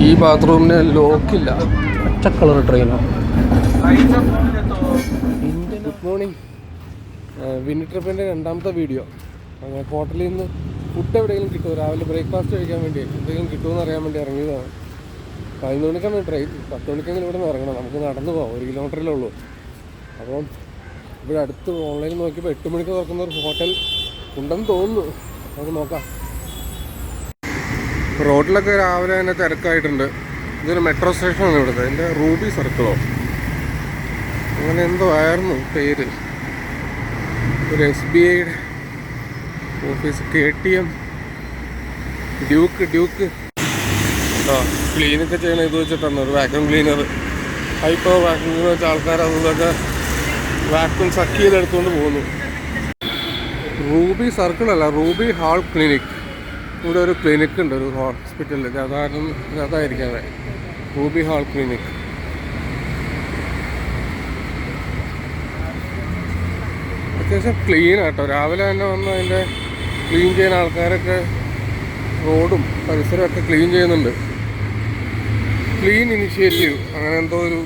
ഈ ബാത്റൂമിന് ലോക്കില്ല. പച്ച കളർ ട്രെയിനാണ്. Good morning. വിനി ട്രിപ്പിൻ്റെ രണ്ടാമത്തെ വീഡിയോ. ഹോട്ടലിൽ നിന്ന് ഫുഡ് എവിടെയെങ്കിലും കിട്ടുമോ, രാവിലെ ബ്രേക്ക്ഫാസ്റ്റ് കഴിക്കാൻ വേണ്ടി എന്തെങ്കിലും കിട്ടുമെന്ന് അറിയാൻ വേണ്ടി ഇറങ്ങിയതാണ്. 11 മണിക്കാണ് ട്രെയിൻ. 10 മണിക്കെങ്കിലും ഇവിടെ നിന്ന് ഇറങ്ങണം. നമുക്ക് നടന്നു പോകാം, 1 കിലോമീറ്ററിലേ ഉള്ളൂ. അപ്പം ഇവിടെ അടുത്ത് ഓൺലൈനിൽ നോക്കിയപ്പോൾ 8 മണിക്ക് തുറക്കുന്ന ഒരു ഹോട്ടൽ ഉണ്ടെന്ന് തോന്നുന്നു. നമുക്ക് നോക്കാം. റോഡിലൊക്കെ രാവിലെ തന്നെ തിരക്കായിട്ടുണ്ട്. ഇതൊരു മെട്രോ സ്റ്റേഷനാണ് ഇവിടുത്തെ. എൻ്റെ റൂബി സർക്കിളോ അങ്ങനെ എന്തോ ആയിരുന്നു പേര്. ഒരു SBIയുടെ ഓഫീസ്, KTM, ഡ്യൂക്ക് ക്ലീനൊക്കെ ചെയ്യണം. ഇത് വെച്ചിട്ടാണ് ഒരു vacuum cleaner, hyper vacuum cleaner വെച്ച ആൾക്കാർ അതൊക്കെ വാക്യൂം സക്ക് ചെയ്തെടുത്തുകൊണ്ട് പോകുന്നു. റൂബി സർക്കിൾ അല്ല, റൂബി ഹാൾ ക്ലിനിക്. ഇവിടെ ഒരു ക്ലിനിക്ക് ഉണ്ട്, ഒരു ഹോസ്പിറ്റലിൽ. അതായിരിക്കാതെ റൂബി ഹാൾ ക്ലിനിക്. അത്യാവശ്യം ക്ലീൻ ആട്ടോ. രാവിലെ തന്നെ വന്ന് അതിൻ്റെ ക്ലീൻ ചെയ്യുന്ന ആൾക്കാരൊക്കെ റോഡും പരിസരമൊക്കെ ക്ലീൻ ചെയ്യുന്നുണ്ട്. ക്ലീൻ ഇനിഷ്യേറ്റീവ് അങ്ങനെ എന്തോ ഒരു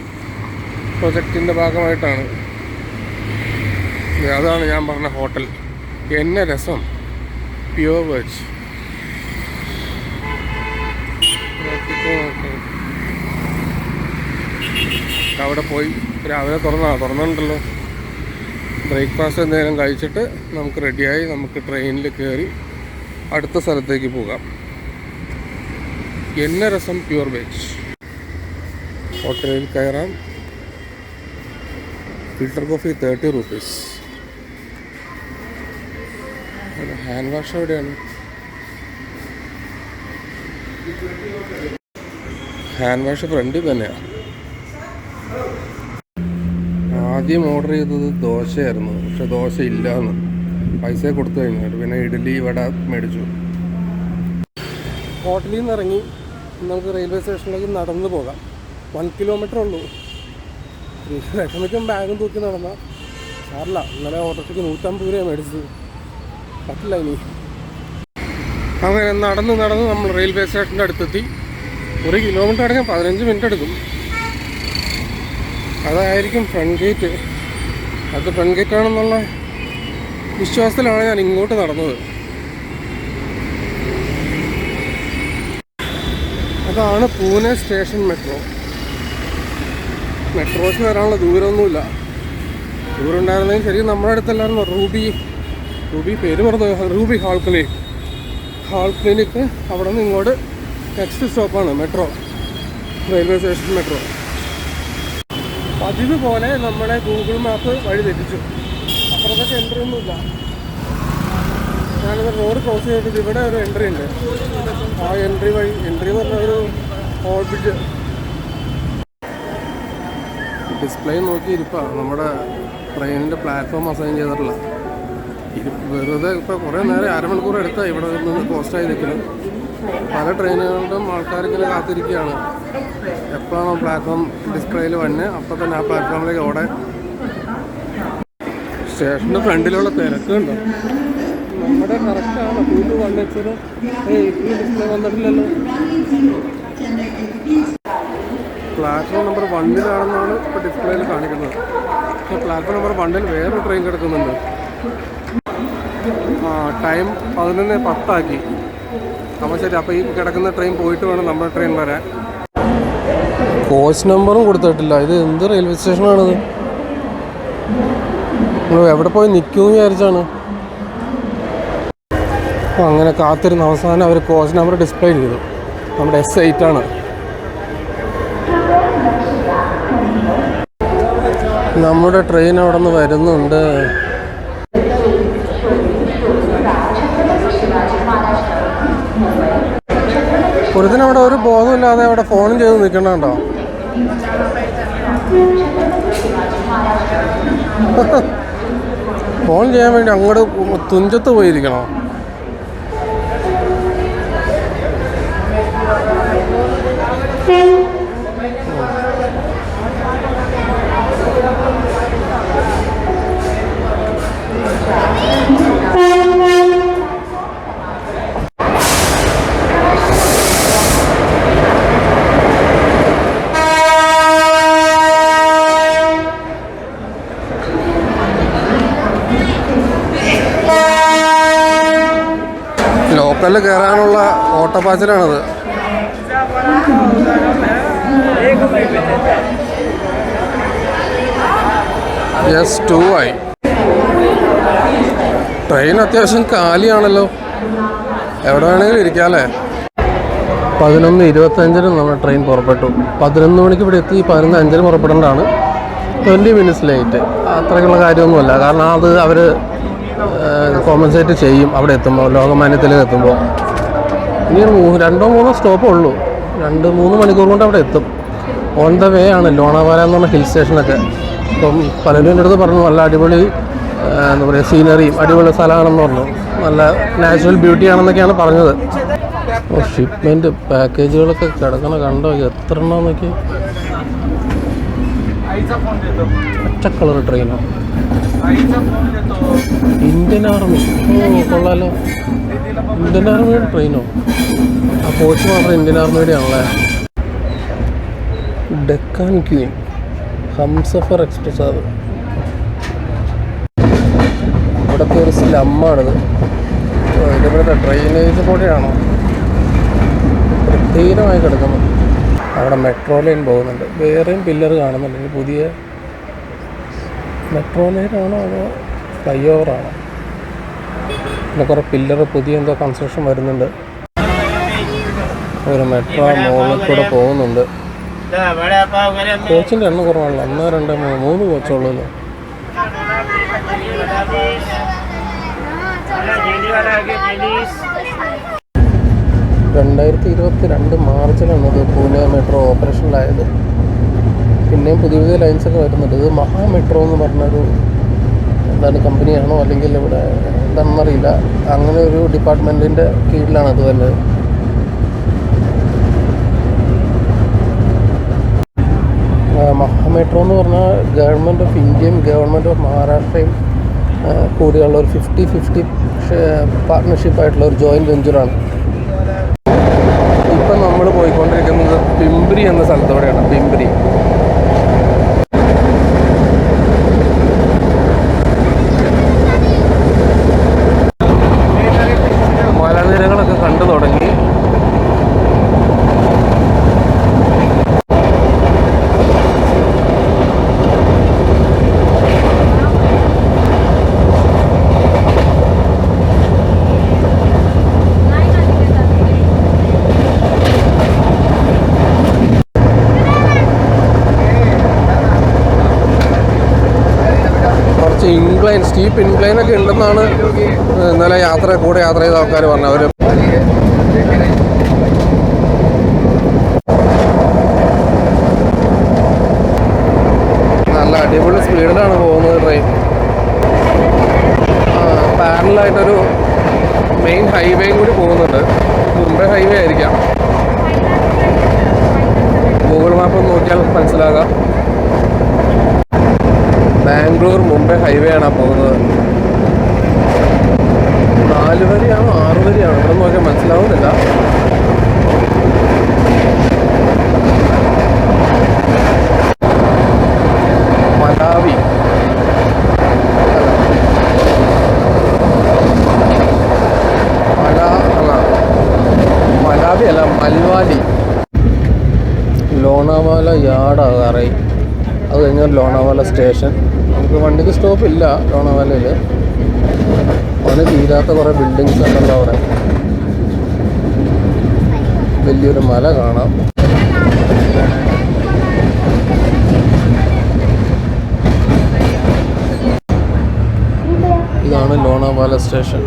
പ്രൊജക്റ്റിൻ്റെ ഭാഗമായിട്ടാണ്. അതാണ് ഞാൻ പറഞ്ഞ ഹോട്ടൽ. എന്നെ രസം, പ്യുവർ വെജ്. അവിടെ പോയി രാവിലെ തുറന്നിട്ടുണ്ടല്ലോ. ബ്രേക്ക്ഫാസ്റ്റ് എന്തെങ്കിലും കഴിച്ചിട്ട് നമുക്ക് റെഡിയായി നമുക്ക് ട്രെയിനിൽ കയറി അടുത്ത സ്ഥലത്തേക്ക് പോകാം. എന്നെ രസം പ്യുവർ വെജ്. ഹോട്ടലിൽ കയറാം. Filter coffee 30 rupees. Hand wash എവിടെയാണ്? ഹാൻഡ് വാഷ് ഫ്രണ്ടിൽ തന്നെയാണ്. ആദ്യം ഓർഡർ ചെയ്തത് ദോശയായിരുന്നു, പക്ഷെ ദോശ ഇല്ലയെന്ന്. പൈസ കൊടുത്തു കഴിഞ്ഞു. പിന്നെ ഇഡ്ഡലി വട മേടിച്ചു. ഹോട്ടലിൽ നിന്ന് ഇറങ്ങി നമുക്ക് റെയിൽവേ സ്റ്റേഷനിലേക്ക് നടന്നു പോകാം. 1 കിലോമീറ്റർ ഉള്ളൂ. വിഷമിക്കും ബാഗും തൂക്കി നടന്നാൽ സാറില്ല. ഇന്നലെ ഓട്ടോയ്ക്ക് 150 രൂപ മേടിച്ചത്. പറ്റില്ല ഇനി. അങ്ങനെ നടന്ന് നമ്മൾ റെയിൽവേ സ്റ്റേഷൻ്റെ അടുത്തെത്തി. 1 കിലോമീറ്റർ അടക്കം 15 മിനിറ്റ് എടുക്കും. അതായിരിക്കും ഫ്രണ്ട് ഗേറ്റ്. അത് ഫ്രണ്ട് ഗേറ്റാണെന്നുള്ള വിശ്വാസത്തിലാണ് ഞാൻ ഇങ്ങോട്ട് നടന്നത്. അതാണ് പൂനെ സ്റ്റേഷൻ മെട്രോ. മെട്രോയ്ക്ക് വരാനുള്ള ദൂരമൊന്നുമില്ല. ദൂരം ഉണ്ടായിരുന്നെങ്കിൽ ശരി നമ്മുടെ അടുത്തല്ലായിരുന്നു. റൂബി പേര് പറഞ്ഞു, റൂബി ഹാൾ ക്ലിനിക്ക്. അവിടെ നിന്ന് ഇങ്ങോട്ട് നെക്സ്റ്റ് സ്റ്റോപ്പാണ് മെട്രോ, റെയിൽവേ സ്റ്റേഷൻ മെട്രോ. പതിവ് പോലെ നമ്മുടെ ഗൂഗിൾ മാപ്പ് വഴി തെറ്റിച്ചു. അപ്പുറത്തൊക്കെ എൻട്രി ഒന്നുമില്ല. ഞാനിത് റോഡ് ക്രോസ് ചെയ്തിട്ട് ഇവിടെ ഒരു എൻട്രി ഉണ്ട്. ആ എൻട്രി എന്ന് പറഞ്ഞ ഒരു ഓർബിറ്റ് ഡിസ്പ്ലേ നോക്കി ഇരിപ്പാണ്. നമ്മുടെ ട്രെയിനിൻ്റെ പ്ലാറ്റ്ഫോം അസൈൻ ചെയ്തിട്ടില്ല. വെറുതെ ഇപ്പോൾ കുറേ നേരം, അരമണിക്കൂർ എടുത്താൽ ഇവിടെ നിന്ന് പോസ്റ്റായി നിൽക്കുന്നത്. പല ട്രെയിനുകളുടെയും ആൾക്കാരിങ്ങനെ കാത്തിരിക്കുകയാണ്. എപ്പോഴാണോ പ്ലാറ്റ്ഫോം ഡിസ്പ്ലേയിൽ വന്നെ അപ്പോൾ തന്നെ ആ പ്ലാറ്റ്ഫോമിലേക്ക് ഓടെ. സ്റ്റേഷൻ്റെ ഫ്രണ്ടിലുള്ള തിരക്കുണ്ടോ? നമ്മുടെ കറക്റ്റാണ് 221H. ഈ ഡിസ്പ്ലേ വന്നിട്ടില്ലല്ലോ. പ്ലാറ്റ്ഫോം നമ്പർ 1-ലാണെന്നാണ് ഇപ്പോൾ ഡിസ്പ്ലേയിൽ കാണിക്കുന്നത്. പക്ഷേ പ്ലാറ്റ്ഫോം നമ്പർ 1-ൽ വേറൊരു ട്രെയിൻ കിടക്കുന്നുണ്ട്. ടൈം 11:10 അപ്പോൾ ശരി. അപ്പോൾ ഈ കിടക്കുന്ന ട്രെയിൻ പോയിട്ട് വേണം നമ്മുടെ ട്രെയിൻ വരാൻ. കോച്ച് നമ്പറും കൊടുത്തിട്ടില്ല. ഇത് എന്ത് റെയിൽവേ സ്റ്റേഷനാണിത്? നമ്മൾ എവിടെ പോയി നിൽക്കുമെന്ന് വിചാരിച്ചാണ്. അപ്പോൾ അങ്ങനെ കാത്തിരുന്ന് അവസാനം അവർ കോച്ച് നമ്പർ ഡിസ്പ്ലേ ചെയ്തു. നമ്മുടെ S8 ആണ്. നമ്മുടെ ട്രെയിൻ അവിടെ നിന്ന് വരുന്നുണ്ട്. ഒരുത്തിനവിടെ ഒരു ബോധമില്ലാതെ അവിടെ ഫോണും ചെയ്ത് നിൽക്കണുണ്ടോ? ഫോൺ ചെയ്യാൻ വേണ്ടി അങ്ങോട്ട് തുഞ്ചത്ത് പോയിരിക്കണോ? ലോക്കലിൽ കയറാനുള്ള ഓട്ടപ്പാച്ചിലാണത്. യെസ് 2 ആയി. ട്രെയിൻ അത്യാവശ്യം കാലിയാണല്ലോ, എവിടെ വേണമെങ്കിലും ഇരിക്കാം അല്ലേ. 11:25 നമ്മുടെ ട്രെയിൻ പുറപ്പെട്ടു. 11 മണിക്ക് ഇവിടെ എത്തി. 11:05 പുറപ്പെടേണ്ടതാണ്. 20 മിനിറ്റ്സ് ലേറ്റ്. അത്രയ്ക്കുള്ള കാര്യമൊന്നുമല്ല, കാരണം അത് അവർ കോമ്പൻസേറ്റ് ചെയ്യും അവിടെ എത്തുമ്പോൾ, ലോകമാന്യത്തിൽ എത്തുമ്പോൾ. ഇനി 2-3 സ്റ്റോപ്പേ ഉള്ളൂ. 2-3 മണിക്കൂർ കൊണ്ട് അവിടെ എത്തും. ഓൺ ദ വേ ആണ് ലോണാവാല എന്ന് പറഞ്ഞ ഹിൽ സ്റ്റേഷനൊക്കെ. അപ്പം പലരും എൻ്റെ അടുത്ത് പറഞ്ഞു നല്ല അടിപൊളി എന്താ പറയുക സീനറിയും അടിപൊളി സ്ഥലമാണെന്ന് പറഞ്ഞു, നല്ല നാച്ചുറൽ ബ്യൂട്ടി ആണെന്നൊക്കെയാണ് പറഞ്ഞത്. ഷിപ്മെൻറ്റ് പാക്കേജുകളൊക്കെ കിടക്കണ കണ്ടോ, എത്ര എണ്ണമെന്നൊക്കെ. പച്ച കളർ ട്രെയിനോ, ഇന്ത്യൻ ആർമി. കൊള്ളാലോ, ഇന്ത്യൻ ആർമിയുടെ ട്രെയിനോ. ആ കോച്ച് മാത്രം ഇന്ത്യൻ ആർമിയുടെ ആണല്ലേ. Deccan Queen, Humsafar express. അത് ഇവിടുത്തെ ഒരു സ്ലമ്മാണിത്. ഇതിവിടുത്തെ ഡ്രെയിനേജ് കൂടെയാണോ വൃത്തിഹീനമായി കിടക്കുന്നു. അവിടെ മെട്രോ ലൈൻ പോകുന്നുണ്ട്, വേറെയും പില്ലർ കാണുന്നുണ്ട്. ഇനി പുതിയ മെട്രോ ലൈനാണോ അതോ ഫ്ലൈ ഓവറാണോ? പിന്നെ കുറേ പില്ലർ പുതിയ എന്തോ കൺസ്ട്രക്ഷൻ വരുന്നുണ്ട്. ഒരു മെട്രോ മുകളിൽ കൂടെ പോകുന്നുണ്ട്. കോച്ചിൻ്റെ എണ്ണം കുറവാണല്ലോ, 1, 2, 3 കോച്ചുള്ളൂ. മാർച്ചിലാണ് ഇത് പൂനെ മെട്രോ ഓപ്പറേഷനിലായത്. പിന്നെയും പുതിയ പുതിയ ലൈൻസൊക്കെ വരുന്നുണ്ട്. ഇത് മഹാ മെട്രോ എന്ന് പറഞ്ഞൊരു എന്താണ് കമ്പനിയാണോ അല്ലെങ്കിൽ ഇവിടെ എന്താണെന്നറിയില്ല, അങ്ങനെ ഒരു ഡിപ്പാർട്ട്മെൻറ്റിൻ്റെ കീഴിലാണ് അത് വരുന്നത്. മഹാ മെട്രോ എന്ന് പറഞ്ഞാൽ ഗവൺമെൻറ് ഓഫ് ഇന്ത്യയും ഗവൺമെൻറ് ഓഫ് മഹാരാഷ്ട്രയും കൂടിയുള്ള ഒരു 50-50 പാർട്ട്ണർഷിപ്പായിട്ടുള്ള ഒരു ജോയിൻറ്റ് വെഞ്ചറാണ്. ഇപ്പം നമ്മൾ പോയിക്കൊണ്ടിരിക്കുന്നത് പിംപ്രി എന്ന സ്ഥലത്തോടെയാണ്. പിംപ്രി മലനിരകളൊക്കെ കണ്ടു തുടങ്ങി. സ്റ്റീപ്പ് ഇൻക്ലൈനൊക്കെ ഉണ്ടെന്നാണ് ഇന്നലെ കൂടെ യാത്ര ചെയ്ത ആൾക്കാർ പറഞ്ഞു. അവർ നല്ല അടിപൊളി സ്പീഡിലാണ് പോകുന്നത് ട്രെയിൻ. പാരലായിട്ടൊരു മെയിൻ ഹൈവേയും കൂടി പോകുന്നുണ്ട്. മുംബൈ ഹൈവേ ആയിരിക്കാം, ഗൂഗിൾ മാപ്പ് നോക്കിയാൽ മനസ്സിലാകാം. ബാംഗ്ലൂർ മുംബൈ ഹൈവേ ആണ് പോകുന്നത്. 4 വരിയാണോ 6 വരിയാണോ ഇവിടെ നോക്കിയാൽ മനസ്സിലാവുന്നില്ല. മലാവി മലാവി അല്ല, മൽവാലി. ലോണാവാല യാർഡാകാറായി. അത് കഴിഞ്ഞാൽ ലോണാവാല സ്റ്റേഷൻ. നമുക്ക് വണ്ടിക്ക് സ്റ്റോപ്പില്ല ലോണാവാലയിൽ. അതിന് തീരാത്ത കുറേ ബിൽഡിങ്സ് ഉണ്ടല്ലോ അവിടെ. വലിയൊരു മല കാണാം. ഇതാണ് ലോണാവാല സ്റ്റേഷൻ.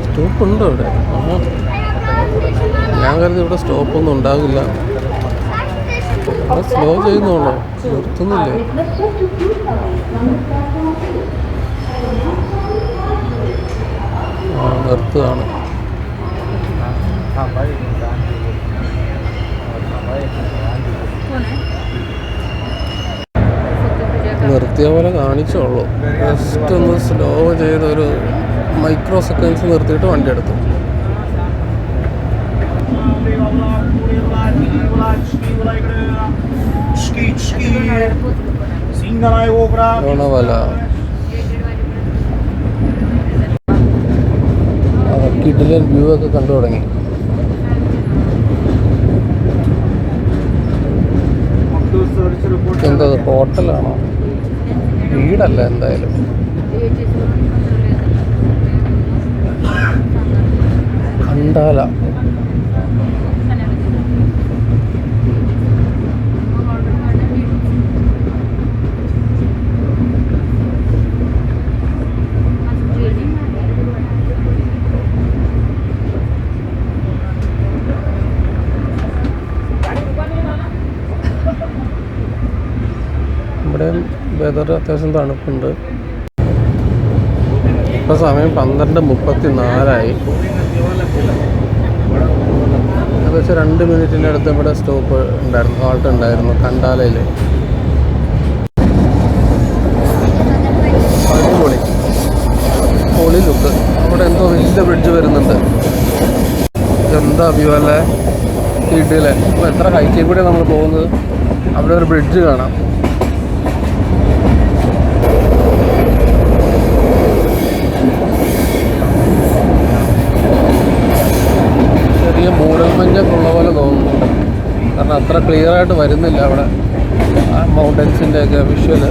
സ്റ്റോപ്പുണ്ടോ ഇവിടെ? ഞാൻ കരുതി ഇവിടെ സ്റ്റോപ്പൊന്നും ഉണ്ടാകില്ല. സ്ലോ ചെയ്യുന്നുള്ളൂ, നിർത്തുന്നില്ലേ? നിർത്തുകയാണ്. നിർത്തിയ പോലെ കാണിച്ചോളൂ. ജസ്റ്റ് ഒന്ന് സ്ലോ ചെയ്തൊരു മൈക്രോ സെക്കൻഡ്സ് നിർത്തിയിട്ട് വണ്ടി എടുത്തു. ലോണാവാല കിടിലൻ വ്യൂ ഒക്കെ കണ്ടു തുടങ്ങി. എന്തത് ഹോട്ടലാണോ? വീടല്ല എന്തായാലും. കണ്ടാല ഇവിടെ വെതർ അത്യാവശ്യം തണുപ്പുണ്ട്. ഇപ്പോൾ സമയം 12:34. ഏകദേശം 2 മിനിറ്റിൻ്റെ അടുത്ത് ഇവിടെ സ്റ്റോപ്പ് ഉണ്ടായിരുന്നു, ഹാൾട്ട് ഉണ്ടായിരുന്നു കണ്ടാലയിൽ. അടിപൊളി പൊളി ലുക്ക്. അവിടെ എന്തോ വലിയ ബ്രിഡ്ജ് വരുന്നുണ്ട്. എന്താ വ്യൂ അല്ലേ, കിട്ടിയില്ലേ? അപ്പോൾ എത്ര ഹൈറ്റിൽ കൂടെ നമ്മൾ പോകുന്നത്. അവിടെ ഒരു ബ്രിഡ്ജ് കാണാം. ചെറിയ മൂടൽമഞ്ഞൊക്കെ ഉള്ള പോലെ തോന്നുന്നു, കാരണം അത്ര ക്ലിയർ ആയിട്ട് വരുന്നില്ല അവിടെ ആ മൗണ്ടൻസിൻ്റെ ഒക്കെ വിഷ്വല്.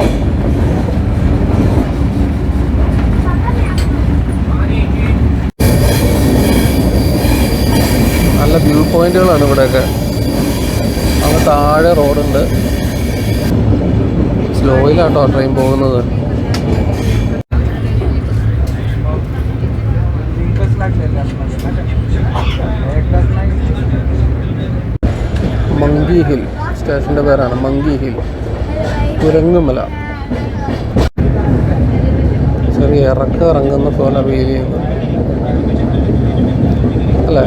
നല്ല വ്യൂ പോയിന്റുകളാണ് ഇവിടെയൊക്കെ. അങ്ങ് താഴെ റോഡുണ്ട്. സ്ലോയിലാട്ടോ ട്രെയിൻ പോകുന്നത്. മങ്കി ഹിൽ സ്റ്റേഷൻ്റെ പേരാണ്, മങ്കി ഹിൽ. കുരങ്ങുമല. ചെറിയ ഇറങ്ങുന്ന പോലെ ഫീൽ ചെയ്യുന്നു അല്ലേ?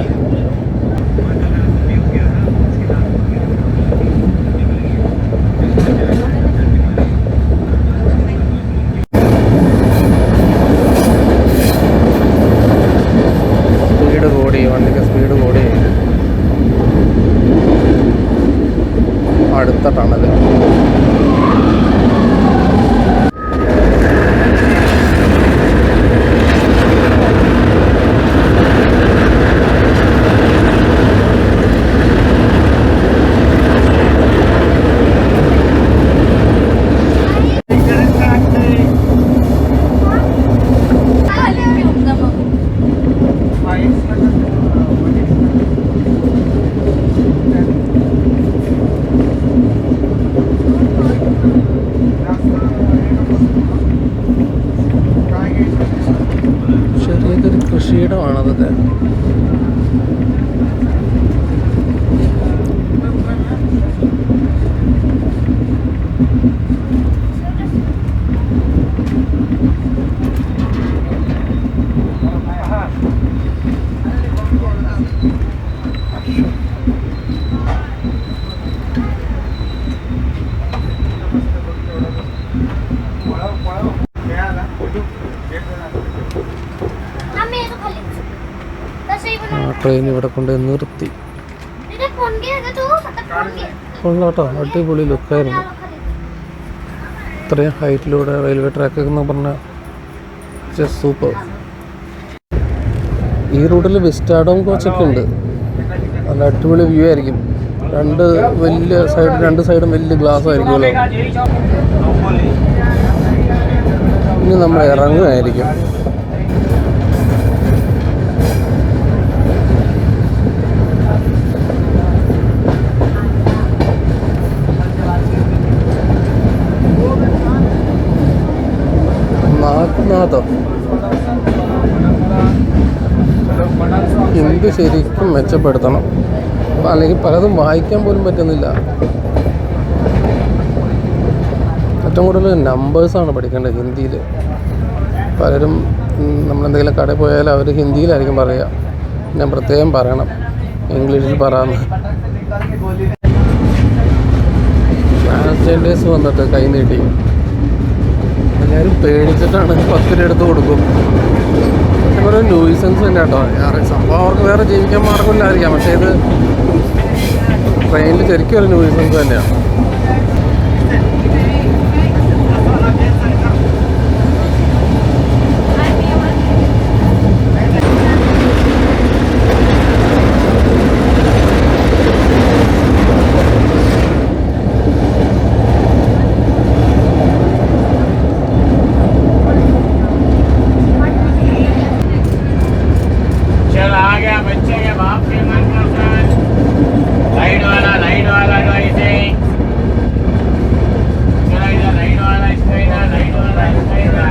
സ്പീഡ് കൂടി, വണ്ടിക്ക് സ്പീഡ് കൂടി. അടുത്ത ടണൽ. ചെറിയതൊരു കൃഷിയിടമാണതൊക്കെ. ട്രെയിൻ ഇവിടെ കൊണ്ട് നിർത്തി. കൊള്ളാട്ടോ, അടിപൊളി ലുക്കായിരുന്നു. ഇത്രയും ഹൈറ്റിലൂടെ റെയിൽവേ ട്രാക്ക് എന്ന് പറഞ്ഞാൽ ജസ്റ്റ് സൂപ്പർ. ഈ റൂട്ടിൽ വിസ്റ്റാഡോം കോച്ചൊക്കെ ഉണ്ട്. നല്ല അടിപൊളി വ്യൂ ആയിരിക്കും. രണ്ട് സൈഡും വലിയ ഗ്ലാസ് ആയിരിക്കുമല്ലോ. ഇനി നമ്മൾ ഇറങ്ങുമായിരിക്കും. നാഥം ഹിന്ദി ശരിക്കും മെച്ചപ്പെടുത്തണം, അല്ലെങ്കിൽ പലതും വായിക്കാൻ പോലും പറ്റുന്നില്ല. ഏറ്റവും കൂടുതൽ നമ്പേഴ്സാണ് പഠിക്കേണ്ടത് ഹിന്ദിയിൽ. പലരും നമ്മളെന്തെങ്കിലും കടയിൽ പോയാൽ അവർ ഹിന്ദിയിലായിരിക്കും പറയുക. ഞാൻ പ്രത്യേകം പറയണം ഇംഗ്ലീഷിൽ പറയാമെന്ന്. ട്രാൻസ്ജെൻഡേഴ്സ് വന്നിട്ട് കൈ നീട്ടി എല്ലാവരും പേടിച്ചിട്ടാണ് 10 രൂപ എടുത്ത് കൊടുക്കും. ഒരു ന്യൂസൻസ് തന്നെ കേട്ടോ. സംഭവം അവർക്ക് വേറെ ജീവിക്കാൻ മാർഗമില്ലായിരിക്കാം, പക്ഷേ ഇത് ട്രെയിനിൽ ശരിക്കും ഒരു ന്യൂസൻസ് തന്നെയാണ്. चल आ गया बच्चे के बाप के मन पसंद लाइट वाला ऐसे चला इधर लाइट वाला इसका इधर लाइट वाला इसका इधर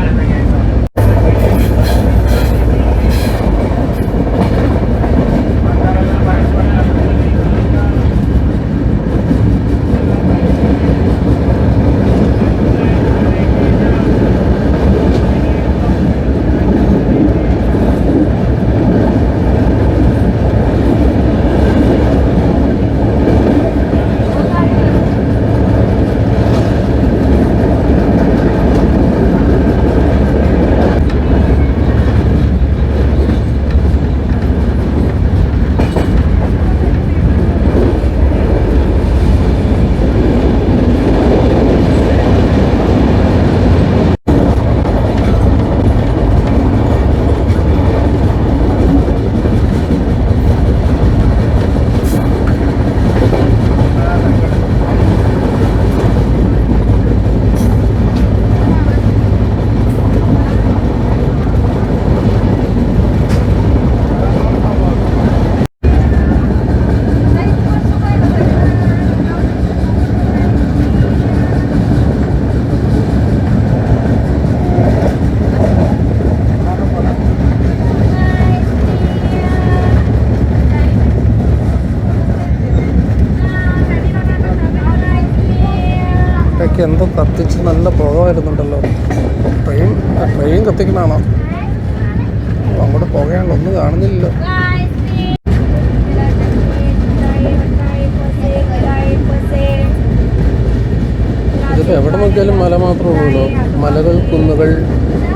എന്തോ കത്തിച്ച് നല്ല പുക വരുന്നുണ്ടല്ലോ. ട്രെയിൻ കത്തിക്കണാണോ? അങ്ങോട്ട് പുകയാണല്ലോ, ഒന്നും കാണുന്നില്ലല്ലോ. ഇതിപ്പോൾ എവിടെ നോക്കിയാലും മല മാത്രമേ ഉള്ളൂ. മലകൾ, കുന്നുകൾ,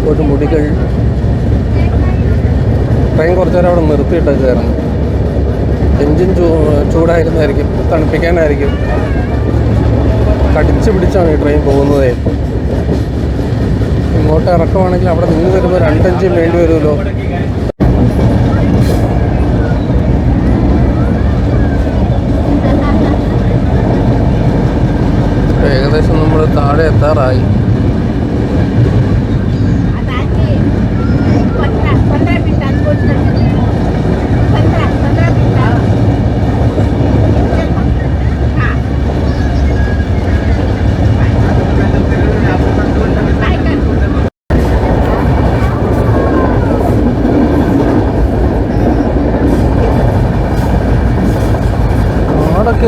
കൊടുമുടികൾ. ട്രെയിൻ കുറച്ചു നേരം അവിടെ നിർത്തിയിട്ടേക്കായിരുന്നു. എൻജിൻ ചൂടായിരുന്നായിരിക്കും, തണുപ്പിക്കാനായിരിക്കും. കടിച്ചു പിടിച്ചാണ് ഈ ട്രെയിൻ പോകുന്നത്. ഇങ്ങോട്ട് ഇറക്കമാണെങ്കിൽ അവിടെ നിന്ന് വരുമ്പോൾ 2 എൻജിൻ വേണ്ടി വരുമല്ലോ. ഏകദേശം നമ്മൾ താഴെ എത്താറായി.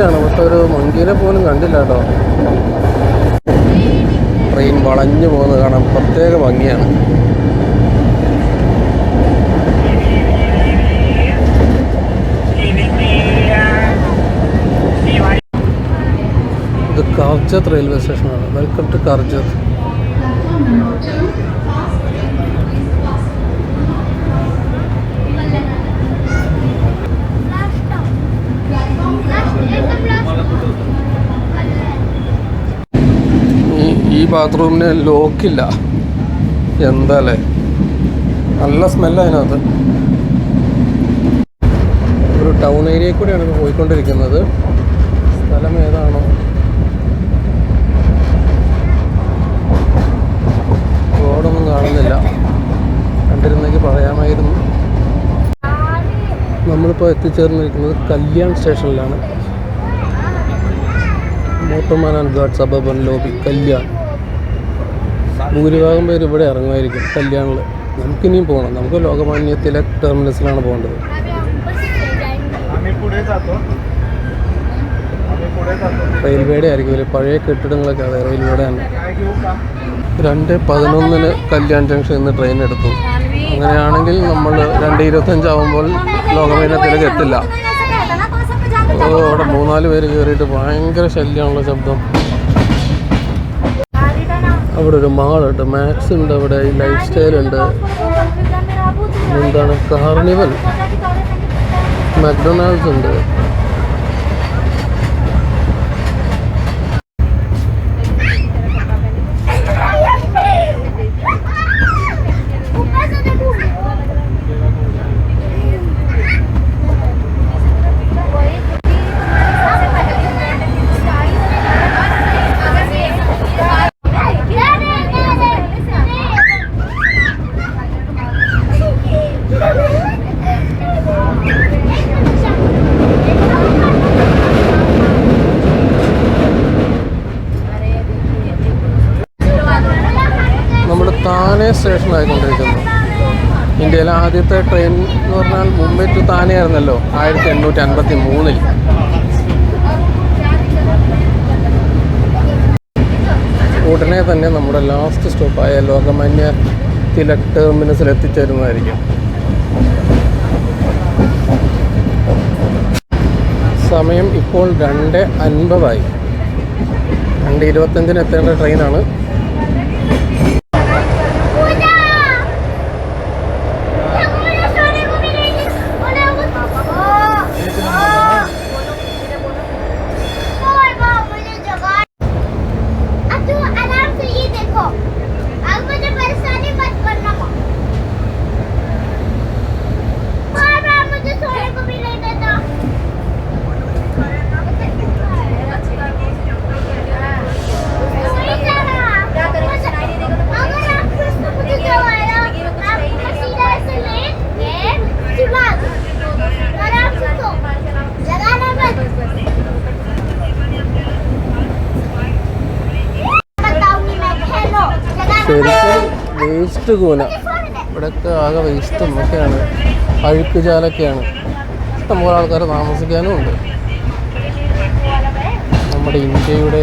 ാണ് പക്ഷെ ഒരു മങ്കീനെ പോലും കണ്ടില്ല കേട്ടോ. ട്രെയിൻ വളഞ്ഞു പോകുന്നത് കാണാൻ പ്രത്യേക ഭംഗിയാണ്. ഇത് കർജത്ത് റെയിൽവേ സ്റ്റേഷനാണ്. Welcome to Karjat. ഈ ബാത്റൂമിന് ലോക്കില്ല. എന്താല്ലേ, നല്ല സ്മെല്ല് അതിനകത്ത്. ഒരു ടൗൺ ഏരിയയിൽ കൂടെയാണ് ഇപ്പോൾ പോയിക്കൊണ്ടിരിക്കുന്നത്. സ്ഥലം ഏതാണോ റോഡൊന്നും കാണുന്നില്ല. കണ്ടിരുന്നെങ്കിൽ പറയാമായിരുന്നു. നമ്മളിപ്പോൾ എത്തിച്ചേർന്നിരിക്കുന്നത് കല്യാൺ സ്റ്റേഷനിലാണ്. Motorman and guard suburban lobby, Kalyan. ഭൂരിഭാഗം പേര് ഇവിടെ ഇറങ്ങുമായിരിക്കും കല്യാണിൽ. നമുക്കിനിയും പോകണം. നമുക്ക് ലോകമാന്യ തിലക് ടെർമിനസിലാണ് പോകേണ്ടത്. റെയിൽവേയുടെ ആയിരിക്കും, ഒരു പഴയ കെട്ടിടങ്ങളൊക്കെ. അതെ, റെയിൽവേയുടെ തന്നെ. 2:11 കല്യാൺ ജംഗ്ഷനിൽ നിന്ന് ട്രെയിൻ എടുത്തു. അങ്ങനെയാണെങ്കിൽ നമ്മൾ 2:25 ആകുമ്പോൾ ലോകമാന്യ തിലക് എത്തില്ല. അവിടെ 3-4 പേര് കയറിയിട്ട് ഭയങ്കര ശല്യമാണുള്ള ശബ്ദം. അവിടെ ഒരു മാളുണ്ട്, മാക്സ് ഉണ്ട്, അവിടെ ലൈഫ് സ്റ്റൈൽ ഉണ്ട്, എന്താണ് കാർണിവൽ, മക്ഡൊണാൾഡ്സ് ഉണ്ട്. നമ്മൾ താനെ സ്റ്റേഷനായിക്കൊണ്ടിരിക്കുന്നു. ഇന്ത്യയിലെ ആദ്യത്തെ ട്രെയിൻ എന്ന് പറഞ്ഞാൽ മുംബൈ ടു താനെ ആയിരുന്നല്ലോ 1853. ഉടനെ തന്നെ നമ്മുടെ ലാസ്റ്റ് സ്റ്റോപ്പായ ലോകമാന്യ തിലക് ടെർമിനസിൽ എത്തിച്ചേരുന്നതായിരിക്കും. സമയം ഇപ്പോൾ 2:50. 2:25 എത്തേണ്ട ട്രെയിനാണ്. ശരിക്കും വേസ്റ്റ് കൂന. ഇവിടെയൊക്കെ ആകെ വേസ്റ്റും ഒക്കെയാണ്, അഴുക്ക് ചാലൊക്കെയാണ്. ഇഷ്ടംപോലെ ആൾക്കാർ താമസിക്കാനും ഉണ്ട്. നമ്മുടെ ഇന്ത്യയുടെ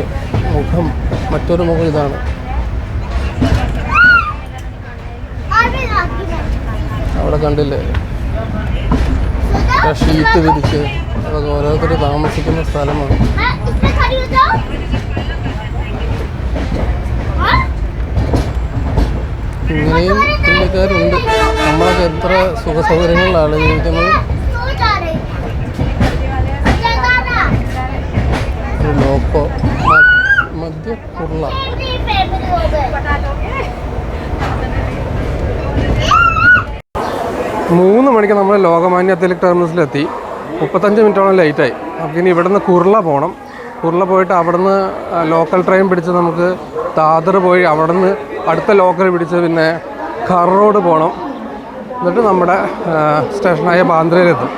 മുഖം, മറ്റൊരു മുഖം ഇതാണ്. അവിടെ കണ്ടില്ലേ ഷീറ്റ് വിരിച്ച്, അതൊക്കെ ഓരോരുത്തർ താമസിക്കുന്ന സ്ഥലമാണ്. ഇങ്ങനെയും ഇന്ത്യക്കാരുണ്ട്. നമ്മളൊക്കെ എത്ര സുഖ സൗകര്യങ്ങളിലാണ് ജീവിക്കുന്നത്. ലോക്കോ മധ്യ കുർള. 3 മണിക്ക് നമ്മൾ ലോകമാന്യ തിലക് ടെർമിനസിലെത്തി. 35 മിനിറ്റോളം ലേറ്റായി. നമുക്കിനി ഇവിടുന്ന് കുർള പോകണം. കുർള പോയിട്ട് അവിടുന്ന് ലോക്കൽ ട്രെയിൻ പിടിച്ച് നമുക്ക് ദാദർ പോയി അവിടുന്ന് അടുത്ത ലോക്കൽ പിടിച്ച് പിന്നെ ഖർ റോഡ് പോകണം. എന്നിട്ട് നമ്മുടെ സ്റ്റേഷനായ ബാന്ദ്രയിലെത്തും.